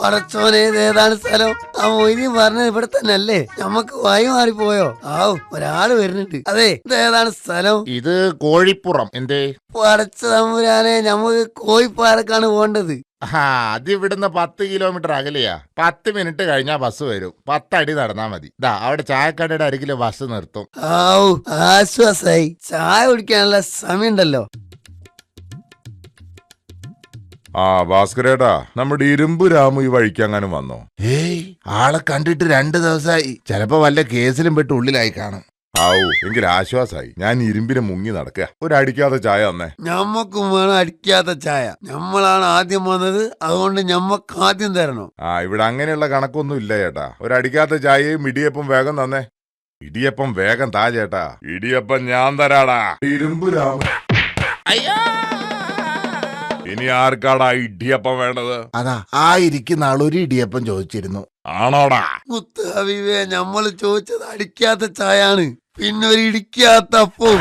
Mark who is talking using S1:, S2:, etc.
S1: പറച്ചോനെ ഏതാണ് സ്ഥലം? ആ മൊയ്നി പറഞ്ഞത് ഇവിടെ തന്നെ അല്ലേ? നമ്മക്ക് വായു മാറിപ്പോയോ? ആവും ഒരാള് വരുന്നുണ്ട്. അതെ, ഇതേതാണ് സ്ഥലം?
S2: ഇത് കോഴിപ്പുറം. എന്തേ?
S1: പടച്ച തമ്പുരാനെ, നമുക്ക് കോഴിപ്പാറക്കാണ് പോണ്ടത്.
S2: അത് ഇവിടുന്ന് 10 കിലോമീറ്റർ അകലെയാ. 10 മിനിറ്റ് കഴിഞ്ഞാ ബസ് വരും. 10 അടി നടന്നാ മതി. അവിടെ ചായക്കടയുടെ അരികില് ബസ് നിർത്തും.
S1: ആവു ആശ്വാസായി. ചായ കുടിക്കാനുള്ള സമയമുണ്ടല്ലോ.
S3: ഭാസ്കരേട്ടാ, നമ്മുടെ ഇരുമ്പ് രാമു ഈ വഴിക്കങ്ങാനും വന്നോ?
S2: ഏയ്, ആളെ കണ്ടിട്ട് 2 ദിവസമായി. ചിലപ്പോ വല്ല കേസിലും പെട്ട് ഉള്ളിലായി കാണും.
S3: എങ്കിൽ ആശ്വാസായി. ഞാൻ ഇരുമ്പിനെ മുങ്ങി നടക്കുക. ഒരു അടിക്കാത്ത ചായ തന്നേ.
S1: ഞമ്മക്കും വേണം അടിക്കാത്ത ചായ. ഞമ്മളാണ് ആദ്യം വന്നത്, അതുകൊണ്ട് ഞമ്മക്ക് ആദ്യം തരണം.
S3: ഇവിടെ അങ്ങനെയുള്ള കണക്കൊന്നും ഇല്ല ചേട്ടാ. ഒരു അടിക്കാത്ത ചായയും ഇടിയപ്പം വേഗം തന്നേ. ഇടിയപ്പം വേഗം താ ചേട്ടാ. ഇടിയപ്പം ഞാൻ തരാടാ. ഇരുമ്പ് രാമു. ഇനി ആർക്കാടാ ഇടിയപ്പം വേണ്ടത്?
S2: അതാ ആ ഇരിക്കുന്ന ആളൊരു ഇടിയപ്പം ചോദിച്ചിരുന്നു.
S3: ആണോടാ?
S1: മുത്ത് ഹബീബേ, ഞമ്മള് ചോദിച്ചത് അടിക്കാത്ത ചായാണ്, പിന്നെ ഒരു ഇടിക്കാത്ത അപ്പം.